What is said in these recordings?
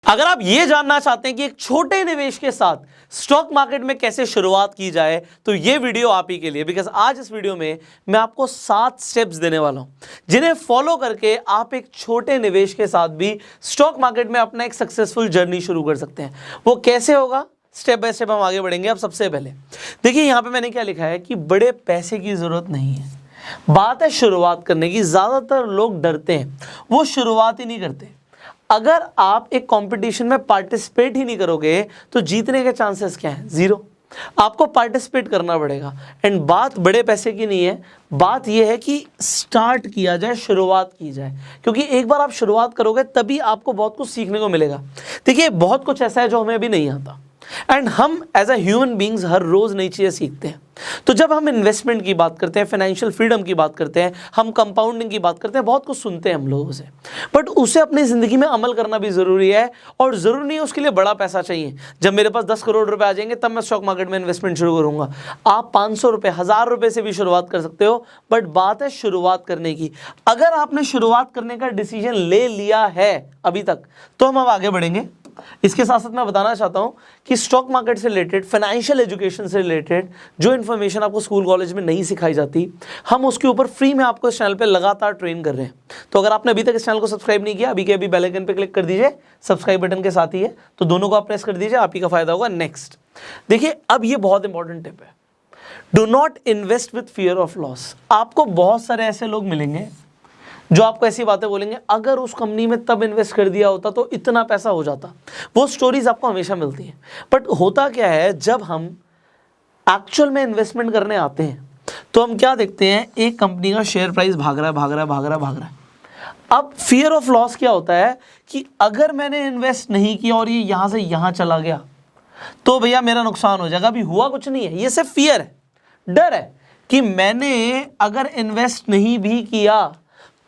अगर आप ये जानना चाहते हैं कि एक छोटे निवेश के साथ स्टॉक मार्केट में कैसे शुरुआत की जाए तो ये वीडियो आप ही के लिए, बिकॉज आज इस वीडियो में मैं आपको 7 स्टेप्स देने वाला हूं जिन्हें फॉलो करके आप एक छोटे निवेश के साथ भी स्टॉक मार्केट में अपना एक सक्सेसफुल जर्नी शुरू कर सकते हैं। वो कैसे होगा, स्टेप बाय स्टेप हम आगे बढ़ेंगे। अब सबसे पहले देखिए यहां पे मैंने क्या लिखा है कि बड़े पैसे की जरूरत नहीं है, बात है शुरुआत करने की। ज्यादातर लोग डरते हैं, वो शुरुआत ही नहीं करते। अगर आप एक कंपटीशन में पार्टिसिपेट ही नहीं करोगे तो जीतने के चांसेस क्या हैं? जीरो। आपको पार्टिसिपेट करना पड़ेगा। एंड बात बड़े पैसे की नहीं है, बात यह है कि स्टार्ट किया जाए, शुरुआत की जाए, क्योंकि एक बार आप शुरुआत करोगे तभी आपको बहुत कुछ सीखने को मिलेगा। देखिए बहुत कुछ ऐसा है जो हमें अभी नहीं आता एंड हम एज अ ह्यूमन बींग्स हर रोज नई चीजें सीखते हैं। तो जब हम इन्वेस्टमेंट की बात करते हैं, फाइनेंशियल फ्रीडम की बात करते हैं, हम कंपाउंडिंग की बात करते हैं, बहुत कुछ सुनते हैं हम लोगों से, बट उसे अपनी जिंदगी में अमल करना भी जरूरी है। और जरूरी नहीं है उसके लिए बड़ा पैसा चाहिए। जब मेरे पास 10 करोड़ रुपए आ जाएंगे तब मैं स्टॉक मार्केट में इन्वेस्टमेंट शुरू करूंगा। आप 500 रुपए, 1000 रुपए से भी शुरुआत कर सकते हो, बट बात है शुरुआत करने की। अगर आपने शुरुआत करने का डिसीजन ले लिया है अभी तक तो हम अब आगे बढ़ेंगे। इसके साथ साथ मैं बताना चाहता हूं कि स्टॉक मार्केट से रिलेटेड, फाइनेंशियल एजुकेशन से रिलेटेड जो इन्फॉर्मेशन आपको स्कूल कॉलेज में नहीं सिखाई जाती, हम उसके ऊपर फ्री में आपको इस चैनल पे लगातार ट्रेन कर रहे हैं। तो अगर आपने अभी तक इस चैनल को सब्सक्राइब नहीं किया, अभी के अभी बेल आइकन पे क्लिक कर दीजिए, सब्सक्राइब बटन के साथ ही है, तो दोनों को आप प्रेस कर दीजिए, आप ही का फायदा होगा। नेक्स्ट देखिए, अब ये बहुत इंपॉर्टेंट टिप है, do not invest with fear of loss. आपको बहुत सारे ऐसे लोग मिलेंगे जो आपको ऐसी बातें बोलेंगे, अगर उस कंपनी में तब इन्वेस्ट कर दिया होता तो इतना पैसा हो जाता। वो स्टोरीज आपको हमेशा मिलती हैं, बट होता क्या है, जब हम एक्चुअल में इन्वेस्टमेंट करने आते हैं तो हम क्या देखते हैं, एक कंपनी का शेयर प्राइस भाग रहा है। अब फियर ऑफ लॉस क्या होता है कि अगर मैंने इन्वेस्ट नहीं किया और ये यहां से यहां चला गया तो भैया मेरा नुकसान हो जाएगा। अभी हुआ कुछ नहीं है, ये सिर्फ फियर है, डर है कि मैंने अगर इन्वेस्ट नहीं भी किया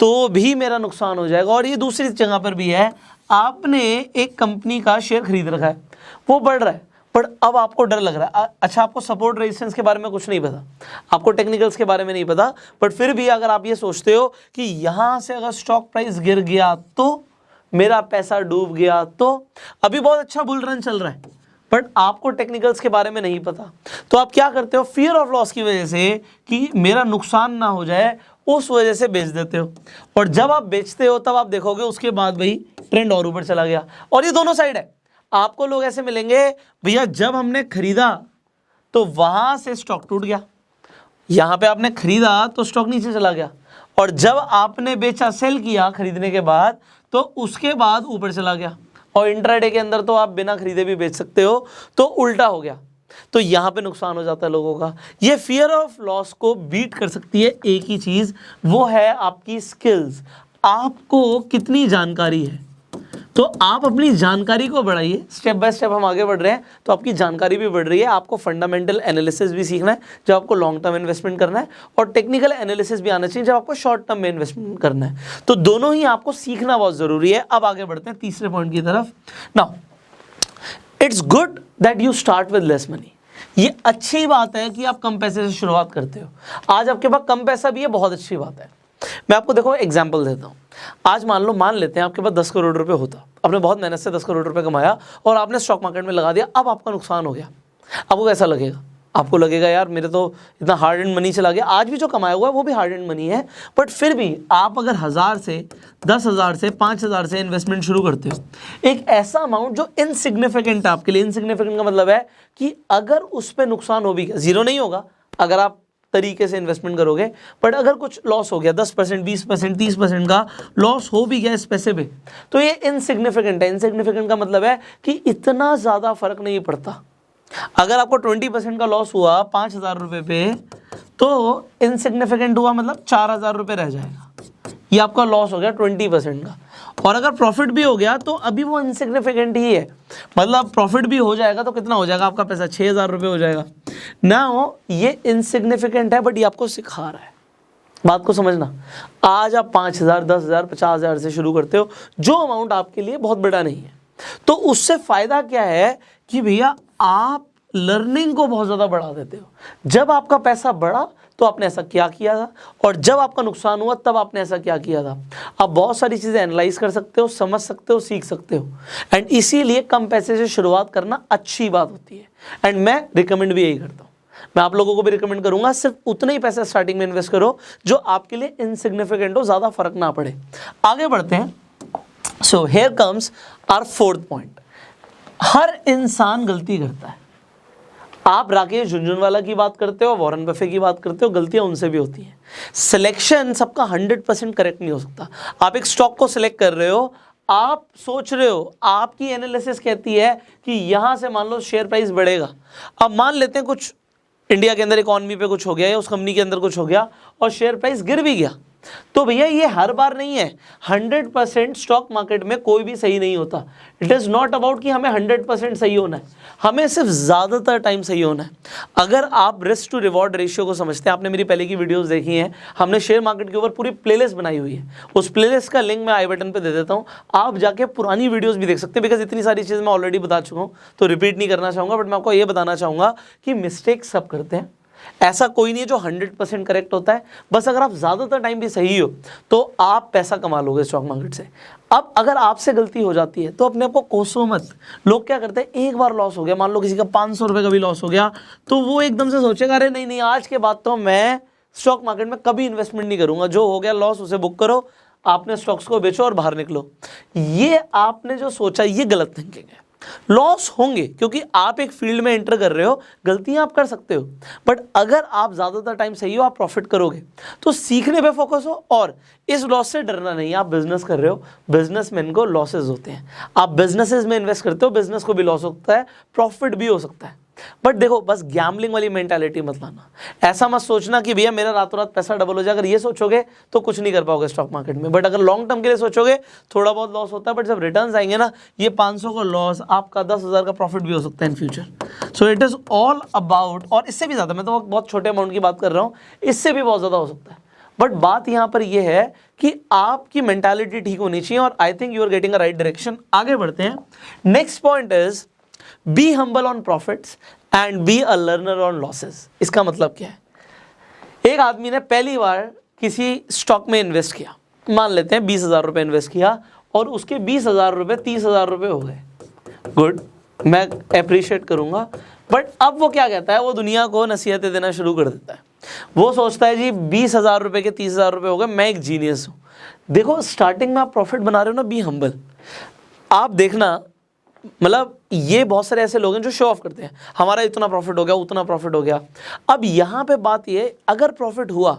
तो भी मेरा नुकसान हो जाएगा। और ये दूसरी जगह पर भी है, आपने एक कंपनी का शेयर खरीद रखा है, वो बढ़ रहा है, पर अब आपको डर लग रहा है। अच्छा, आपको सपोर्ट रेजिस्टेंस के बारे में कुछ नहीं पता, आपको टेक्निकल्स के बारे में नहीं पता, बट फिर भी अगर आप ये सोचते हो कि यहां से अगर स्टॉक प्राइस गिर गया तो मेरा पैसा डूब गया, तो अभी बहुत अच्छा बुल रन चल रहा है, बट आपको टेक्निकल्स के बारे में नहीं पता, तो आप क्या करते हो, फियर ऑफ लॉस की वजह से कि मेरा नुकसान ना हो जाए, उस वजह से बेच देते हो। और जब आप बेचते हो तब आप देखोगे उसके बाद भाई ट्रेंड और ऊपर चला गया। और ये दोनों साइड है, आपको लोग ऐसे मिलेंगे, भैया जब हमने खरीदा तो वहां से स्टॉक टूट गया, यहां पे आपने खरीदा तो स्टॉक नीचे चला गया, और जब आपने बेचा, सेल किया खरीदने के बाद, तो उसके बाद ऊपर चला गया। और इंट्राडे के अंदर तो आप बिना खरीदे भी बेच सकते हो, तो उल्टा हो गया, तो यहां पे नुकसान हो जाता है लोगों का। ये फियर ऑफ लॉस को बीट कर सकती है एक ही चीज, वो है आपकी स्किल्स। आपको कितनी जानकारी है, तो आप अपनी जानकारी को बढ़ाइए। स्टेप बाय स्टेप हम आगे बढ़ रहे हैं तो आपकी जानकारी भी बढ़ रही है। आपको फंडामेंटल एनालिसिस भी सीखना है जब आपको लॉन्ग टर्म इन्वेस्टमेंट करना है, और टेक्निकल एनालिसिस भी आना चाहिए जब आपको शॉर्ट टर्म में इन्वेस्टमेंट करना है। तो दोनों ही आपको सीखना बहुत जरूरी है। अब आगे बढ़ते हैं तीसरे पॉइंट की तरफ। Now it's good that you start with less money. ये अच्छी बात है कि आप कम पैसे से शुरुआत करते हो। आज आपके पास कम पैसा भी है, बहुत अच्छी बात है। मैं आपको देखो एग्जांपल देता हूँ। आज मान लेते हैं आपके पास 10 करोड़ रुपए होता, आपने बहुत मेहनत से 10 करोड़ रुपए कमाया और आपने स्टॉक मार्केट में लगा दिया, अब आपका नुकसान हो गया। आपको कैसा लगेगा? आपको लगेगा यार मेरे तो इतना हार्ड एंड मनी चला गया। आज भी जो कमाया हुआ है वो भी हार्ड एंड मनी है, बट फिर भी आप अगर 1000 से 10,000 से 5,000 से इन्वेस्टमेंट शुरू करते हो, एक ऐसा अमाउंट जो इनसिग्निफिकेंट है आपके लिए। इनसिग्निफिकेंट का मतलब है कि अगर उस पर नुकसान हो भी गया, जीरो नहीं होगा अगर आप तरीके से इन्वेस्टमेंट करोगे, बट अगर कुछ लॉस हो गया, 10%, 20%, 30% का लॉस हो भी गया इस पैसे पे, तो ये इनसिग्निफिकेंट है। इनसिग्निफिकेंट का मतलब है कि इतना ज़्यादा फर्क नहीं पड़ता। अगर आपको 20% का लॉस हुआ 5,000 रुपये पे, तो इनसिग्निफिकेंट हुआ मतलब 4,000 रुपये रह जाएगा, ये आपका लॉस हो गया 20% का। और अगर प्रॉफिट भी हो गया तो अभी वो इनसिग्निफिकेंट ही है, मतलब प्रॉफिट भी हो जाएगा तो कितना हो जाएगा आपका पैसा, 6,000 रुपये हो जाएगा ना। हो ये इनसिग्निफिकेंट है, बट ये आपको सिखा रहा है। बात को समझना, आज आप 5,000, 10,000, 50,000 से शुरू करते हो, जो अमाउंट आपके लिए बहुत बड़ा नहीं है, तो उससे फायदा क्या है कि भैया आप लर्निंग को बहुत ज़्यादा बढ़ा देते हो। जब आपका पैसा बढ़ा तो आपने ऐसा क्या किया था, और जब आपका नुकसान हुआ तब आपने ऐसा क्या किया था। आप बहुत सारी चीज़ें एनालाइज कर सकते हो, समझ सकते हो, सीख सकते हो, एंड इसीलिए कम पैसे से शुरुआत करना अच्छी बात होती है। एंड मैं रिकमेंड भी यही करता हूँ। मैं आप लोगों को भी रिकमेंड करूंगा, सिर्फ उतना ही पैसा स्टार्टिंग में इन्वेस्ट करो जो आपके लिए इनसिग्निफिकेंट हो, ज़्यादा फर्क ना पड़े। आगे बढ़ते हैं। So here comes our fourth point. हर इंसान गलती करता है। आप राकेश झुनझुनवाला की बात करते हो, वॉरेन बफे की बात करते हो, गलतियां उनसे भी होती हैं। सिलेक्शन सबका 100% करेक्ट नहीं हो सकता। आप एक स्टॉक को सिलेक्ट कर रहे हो, आप सोच रहे हो, आपकी एनालिसिस कहती है कि यहां से मान लो शेयर प्राइस बढ़ेगा। अब मान लेते हैं कुछ इंडिया के अंदर इकॉनमी पे कुछ हो गया या उस कंपनी के अंदर कुछ हो गया और शेयर प्राइस गिर भी गया, तो भैया ये हर बार नहीं है। 100% स्टॉक मार्केट में कोई भी सही नहीं होता। इट इज़ नॉट अबाउट कि हमें 100% सही होना है, हमें सिर्फ ज़्यादातर टाइम सही होना है। अगर आप रिस्क टू रिवॉर्ड रेशियो को समझते हैं, आपने मेरी पहले की वीडियोस देखी हैं, हमने शेयर मार्केट के ऊपर पूरी प्लेलिस्ट बनाई हुई है। उस प्लेलिस्ट का लिंक मैं आई बटन पर दे देता हूँ, आप जाके पुरानी वीडियोज़ भी देख सकते हैं। बिकॉज इतनी सारी चीज़ मैं ऑलरेडी बता चुका हूँ तो रिपीट नहीं करना चाहूँगा, बट मैं आपको ये बताना चाहूँगा कि मिस्टेक सब करते हैं। ऐसा कोई नहीं है जो 100% करेक्ट होता है। बस अगर आप ज़्यादातर टाइम भी सही हो तो आप पैसा कमा लोगे स्टॉक मार्केट से। अब अगर आपसे गलती हो जाती है तो अपने आप को कोसो मत। लोग क्या करते हैं, एक बार लॉस हो गया, मान लो किसी का 500 रुपये का भी लॉस हो गया, तो वो एकदम से सोचेगा अरे नहीं नहीं, आज के बाद तो मैं स्टॉक मार्केट में कभी इन्वेस्टमेंट नहीं करूँगा। जो हो गया लॉस उसे बुक करो, आपने स्टॉक्स को बेचो और बाहर निकलो। ये आपने जो सोचा ये गलत थिंकिंग है। लॉस होंगे क्योंकि आप एक फील्ड में एंटर कर रहे हो, गलतियां आप कर सकते हो, बट अगर आप ज़्यादातर टाइम सही हो, आप प्रॉफिट करोगे। तो सीखने पे फोकस हो और इस लॉस से डरना नहीं। आप बिजनेस कर रहे हो, बिजनेसमैन को लॉसेज होते हैं। आप बिजनेसेस में इन्वेस्ट करते हो, बिजनेस को भी लॉस होता है, प्रॉफिट भी हो सकता है। बट देखो, बस गैम्बलिंग वाली मेंटालिटी मत लाना। ऐसा मत सोचना कि भैया मेरा रातों रात पैसा डबल हो जाए। अगर ये सोचोगे तो कुछ नहीं कर पाओगे स्टॉक मार्केट में। बट अगर लॉन्ग टर्म के लिए सोचोगे, थोड़ा बहुत लॉस होता है, बट जब रिटर्न्स आएंगे ना, ये 500 का लॉस आपका 10,000 का प्रॉफिट भी हो सकता है in future. So it is all about, और इससे भी ज़्यादा, मैं तो बहुत छोटे अमाउंट की बात कर रहा हूँ, इससे भी बहुत ज़्यादा हो सकता है। बट बात यहाँ पर यह है कि आपकी मेंटालिटी ठीक होनी चाहिए, और I think you are getting a right direction. आगे बढ़ते हैं। Next point is be humble on profits and be a learner on losses. इसका मतलब क्या है? एक आदमी ने पहली बार किसी स्टॉक में इन्वेस्ट किया, मान लेते हैं 20,000 रुपये इन्वेस्ट किया, और उसके 20,000 रुपये 30,000 रुपये हो गए। गुड, मैं अप्रिशिएट करूंगा। बट अब वो क्या कहता है, वो दुनिया को नसीहतें देना शुरू कर देता है। वो सोचता है जी 20,000 रुपये के 30,000 रुपये हो गए, मैं एक जीनियस हूँ। देखो, स्टार्टिंग में आप प्रॉफिट बना रहे हो ना, बी हम्बल। आप देखना, मतलब ये बहुत सारे ऐसे लोग हैं जो शो ऑफ करते हैं, हमारा इतना प्रॉफिट हो गया, उतना प्रॉफिट हो गया। अब यहाँ पे बात ये, अगर प्रॉफिट हुआ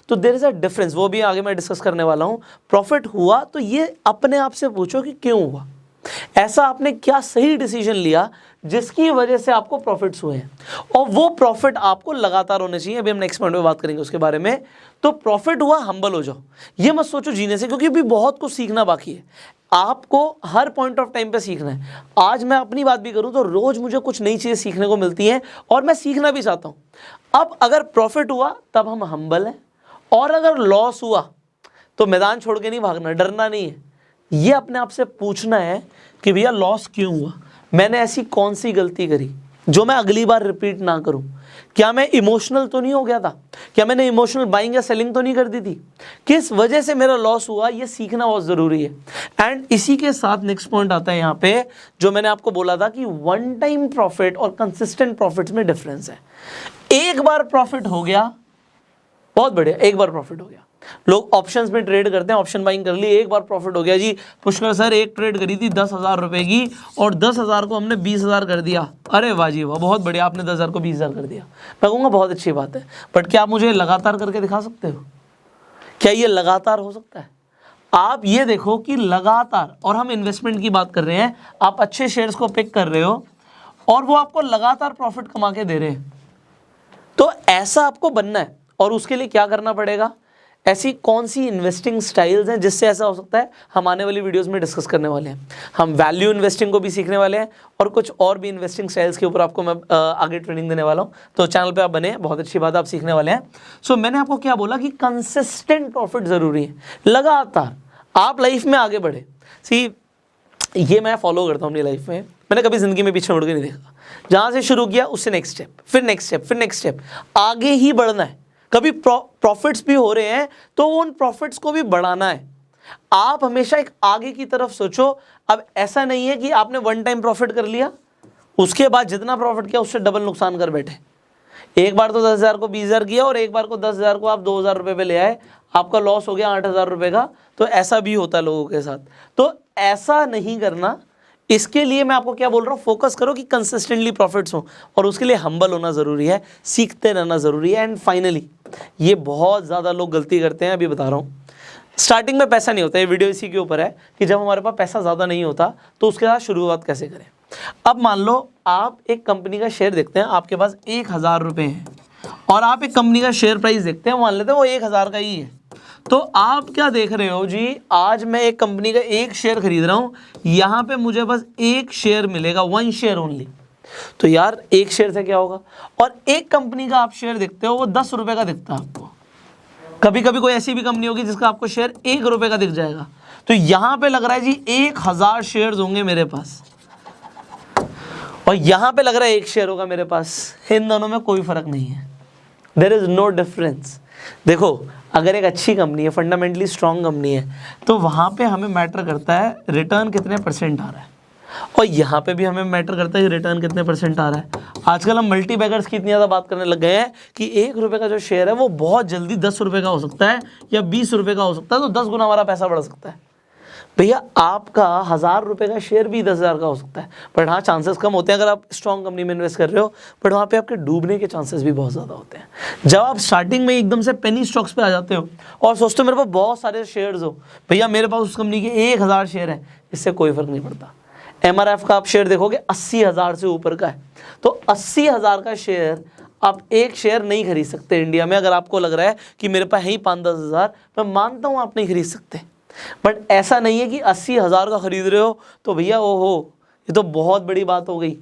तो देयर इज अ डिफरेंस, वो भी आगे मैं डिस्कस करने वाला हूँ। प्रॉफिट हुआ तो ये अपने आप से पूछो कि क्यों हुआ, ऐसा आपने क्या सही डिसीजन लिया जिसकी वजह से आपको प्रॉफिट्स हुए हैं, और वो प्रॉफिट आपको लगातार होने चाहिए। अभी हम नेक्स्ट पॉइंट में बात करेंगे उसके बारे में। तो प्रॉफिट हुआ, हम्बल हो जाओ, ये मत सोचो जीने से, क्योंकि अभी बहुत कुछ सीखना बाकी है। आपको हर पॉइंट ऑफ टाइम पे सीखना है। आज मैं अपनी बात भी करूं तो रोज मुझे कुछ नई चीज़ें सीखने को मिलती हैं, और मैं सीखना भी चाहता हूं। अब अगर प्रॉफिट हुआ तब हम हम्बल हैं, और अगर लॉस हुआ तो मैदान छोड़ के नहीं भागना, डरना नहीं है। ये अपने आप से पूछना है कि भैया लॉस क्यों हुआ, मैंने ऐसी कौन सी गलती करी जो मैं अगली बार रिपीट ना करूं। क्या मैं इमोशनल तो नहीं हो गया था, क्या मैंने इमोशनल बाइंग या सेलिंग तो नहीं कर दी थी, किस वजह से मेरा लॉस हुआ, ये सीखना बहुत ज़रूरी है। एंड इसी के साथ नेक्स्ट पॉइंट आता है यहाँ पे, जो मैंने आपको बोला था कि वन टाइम प्रॉफिट और कंसिस्टेंट प्रॉफिट में डिफरेंस है। एक बार प्रॉफिट हो गया, बहुत बढ़िया, एक बार प्रॉफिट हो गया। लोग ऑप्शंस में ट्रेड करते हैं, ऑप्शन बाइंग कर ली, एक बार प्रॉफिट हो गया जी। पुष्कर सर एक ट्रेड करी थी 10,000 रुपए की, और 10,000 को हमने 20,000 कर दिया। अरे वाह जी वाह, बहुत बढ़िया, आपने 10,000 को 20,000 कर दिया। मैं कहूँगा बहुत अच्छी बात है, बट क्या आप मुझे लगातार करके दिखा सकते हो? क्या ये लगातार हो सकता है? आप ये देखो कि लगातार, और हम इन्वेस्टमेंट की बात कर रहे हैं, आप अच्छे शेयर्स को पिक कर रहे हो और वो आपको लगातार प्रॉफिट कमा के दे रहे हैं, तो ऐसा आपको बनना है। और उसके लिए क्या करना पड़ेगा, ऐसी कौन सी इन्वेस्टिंग स्टाइल्स हैं जिससे ऐसा हो सकता है, हम आने वाली वीडियोस में डिस्कस करने वाले हैं। हम वैल्यू इन्वेस्टिंग को भी सीखने वाले हैं, और कुछ और भी इन्वेस्टिंग स्टाइल्स के ऊपर आपको मैं आगे ट्रेनिंग देने वाला हूं। तो चैनल पे आप बने, बहुत अच्छी बात है, आप सीखने वाले हैं। सो मैंने आपको क्या बोला कि कंसिस्टेंट प्रॉफिट ज़रूरी है, लगातार आप लाइफ में आगे बढ़े। सी ये मैं फॉलो करता हूँ अपनी लाइफ में, मैंने कभी ज़िंदगी में पीछे मुड़ के नहीं देखा। जहाँ से शुरू किया उससे नेक्स्ट स्टेप, फिर नेक्स्ट स्टेप, फिर नेक्स्ट स्टेप, आगे ही बढ़ना है। कभी प्रॉफिट्स भी हो रहे हैं तो उन प्रॉफिट्स को भी बढ़ाना है। आप हमेशा एक आगे की तरफ सोचो। अब ऐसा नहीं है कि आपने वन टाइम प्रॉफिट कर लिया, उसके बाद जितना प्रॉफिट किया उससे डबल नुकसान कर बैठे। एक बार तो 10,000 को 20,000 किया और एक बार को 10,000 को आप 2,000 रुपये पे ले आए, आपका लॉस हो गया 8,000 रुपये का। तो ऐसा भी होता है लोगों के साथ, तो ऐसा नहीं करना। इसके लिए मैं आपको क्या बोल रहा हूँ, फोकस करो कि कंसिस्टेंटली प्रॉफिट्स हो, और उसके लिए हम्बल होना ज़रूरी है, सीखते रहना ज़रूरी है। एंड फाइनली, ये बहुत ज़्यादा लोग गलती करते हैं, अभी बता रहा हूँ। स्टार्टिंग में पैसा नहीं होता, ये वीडियो इसी के ऊपर है कि जब हमारे पास पैसा ज़्यादा नहीं होता तो उसके साथ शुरुआत कैसे करें। अब मान लो आप एक कंपनी का शेयर देखते हैं, आपके पास 1,000 रुपये हैं, और आप एक कंपनी का शेयर प्राइस देखते हैं, मान लेते हैं वो 1,000 का ही है। तो आप क्या देख रहे हो जी, आज मैं एक कंपनी का एक शेयर खरीद रहा हूँ, यहाँ पे मुझे बस एक शेयर मिलेगा, 1 शेयर ओनली। तो यार एक शेयर से क्या होगा। और एक कंपनी का आप शेयर देखते हो, वो 10 रुपये का दिखता है आपको। कभी कभी कोई ऐसी भी कंपनी होगी जिसका आपको शेयर 1 रुपये का दिख जाएगा। तो यहाँ पे लग रहा है जी 1,000 शेयर्स होंगे मेरे पास, और यहाँ पे लग रहा है 1 शेयर होगा मेरे पास। इन दोनों में कोई फर्क नहीं है, देयर इज नो डिफरेंस। देखो, अगर एक अच्छी कंपनी है, फंडामेंटली स्ट्रांग कंपनी है, तो वहाँ पे हमें मैटर करता है रिटर्न कितने % आ रहा है, और यहाँ पे भी हमें मैटर करता है कि रिटर्न कितने % आ रहा है। आजकल हम मल्टी बैगर्स की इतनी ज़्यादा बात करने लग गए हैं कि 1 रुपये का जो शेयर है वो बहुत जल्दी 10 रुपये का हो सकता है या 20 रुपये का हो सकता है, तो 10 गुना हमारा पैसा बढ़ सकता है। भैया आपका 1,000 रुपये का शेयर भी 10,000 का हो सकता है, बट हाँ चांसेस कम होते हैं अगर आप स्ट्रॉन्ग कंपनी में इन्वेस्ट कर रहे हो, बट वहाँ पे आपके डूबने के चांसेस भी बहुत ज़्यादा होते हैं। जब आप स्टार्टिंग में एकदम से पेनी स्टॉक्स पे आ जाते हो और सोचते हो मेरे पास बहुत सारे शेयर्स हो, भैया मेरे पास उस कंपनी के 1,000 शेयर है, इससे कोई फर्क नहीं पड़ता। MRF का आप शेयर देखोगे 80,000 से ऊपर का है, तो 80,000 का शेयर आप एक शेयर नहीं खरीद सकते इंडिया में। अगर आपको लग रहा है कि मेरे पास है ही 5-10 हज़ार, मैं मानता हूँ आप नहीं खरीद सकते, बट ऐसा नहीं है कि 80,000 का खरीद रहे हो तो भैया ओहो ये तो बहुत बड़ी बात हो गई,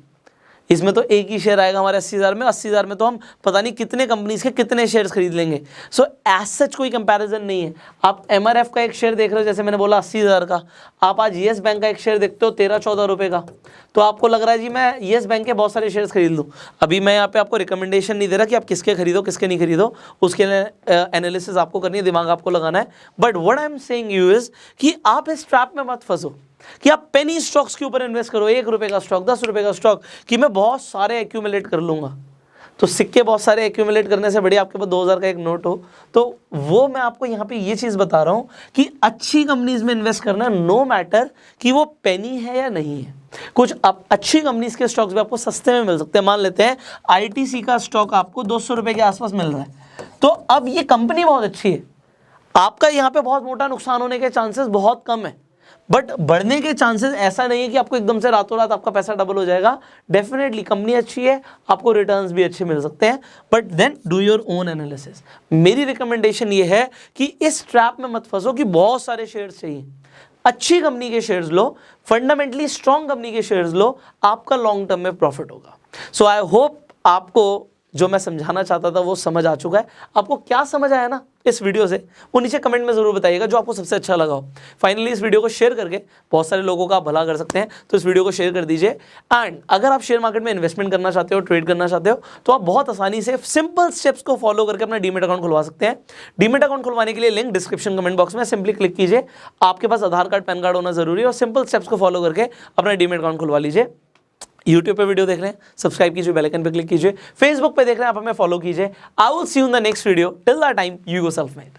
इसमें तो एक ही शेयर आएगा हमारे 80,000 में, 80,000 में तो हम पता नहीं कितने कंपनीज के कितने शेयर्स खरीद लेंगे। सो एज सच कोई कंपैरिजन नहीं है। आप MRF का एक शेयर देख रहे हो, जैसे मैंने बोला 80,000 का, आप आज येस बैंक का एक शेयर देखते हो 13-14 रुपये का, तो आपको लग रहा है जी मैं येस बैंक के बहुत सारे शेयर्स खरीद लूँ। अभी मैं यहाँ पे आपको रिकमेंडेशन नहीं दे रहा कि आप किसके खरीदो किसके नहीं खरीदो, उसके लिए एनालिसिस आपको करनी है, दिमाग आपको लगाना है। But what I am saying you is कि आप इस ट्रैप में मत फंसो कि आप पेनी स्टॉक्स के ऊपर इन्वेस्ट करो, 1 रुपये का स्टॉक, 10 रुपये का स्टॉक, कि मैं बहुत सारे एक्यूमुलेट कर लूँगा। तो सिक्के बहुत सारे एक्यूमुलेट करने से बढ़िया आपके पास 2,000 का एक नोट हो। तो वो मैं आपको यहाँ पे ये चीज़ बता रहा हूँ कि अच्छी कंपनीज में इन्वेस्ट करना, नो मैटर कि वो पेनी है या नहीं है। कुछ अब अच्छी कंपनीज के स्टॉक्स भी आपको सस्ते में मिल सकते हैं। मान लेते हैं ITC का स्टॉक आपको 200 रुपये के आसपास मिल रहा है, तो अब ये कंपनी बहुत अच्छी है, आपका यहाँ पे बहुत मोटा नुकसान होने के चांसेस बहुत कम है, बट बढ़ने के चांसेस ऐसा नहीं है कि आपको एकदम से रातों रात आपका पैसा डबल हो जाएगा। डेफिनेटली कंपनी अच्छी है, आपको रिटर्न्स भी अच्छे मिल सकते हैं, but then do your own analysis. मेरी रिकमेंडेशन ये है कि इस ट्रैप में मत फंसो कि बहुत सारे शेयर्स चाहिए। अच्छी कंपनी के शेयर्स लो, फंडामेंटली स्ट्रॉन्ग कंपनी के शेयर्स लो, आपका लॉन्ग टर्म में प्रॉफिट होगा। सो आई होप आपको जो मैं समझाना चाहता था वो समझ आ चुका है। आपको क्या समझ आया ना इस वीडियो से, वो नीचे कमेंट में ज़रूर बताइएगा जो आपको सबसे अच्छा लगा हो। फाइनली इस वीडियो को शेयर करके बहुत सारे लोगों का आप भला कर सकते हैं, तो इस वीडियो को शेयर कर दीजिए। एंड अगर आप शेयर मार्केट में इन्वेस्टमेंट करना चाहते हो, ट्रेड करना चाहते हो, तो आप बहुत आसानी से सिंपल स्टेप्स को फॉलो करके अपना डीमेट अकाउंट खुलवा सकते हैं। डीमेट अकाउंट खुलवाने के लिए लिंक डिस्क्रिप्शन कमेंट बॉक्स में, सिंपली क्लिक कीजिए। आपके पास आधार कार्ड, पैन कार्ड होना जरूरी है, और सिंपल स्टेप्स को फॉलो करके अपना डीमेट अकाउंट खुलवा लीजिए। YouTube पे वीडियो देख रहे हैं, सब्सक्राइब कीजिए, बेल आइकन पे क्लिक कीजिए। Facebook पे देख रहे हैं आप, हमें फॉलो कीजिए। I will see you in the next video. Till that time, you go self made.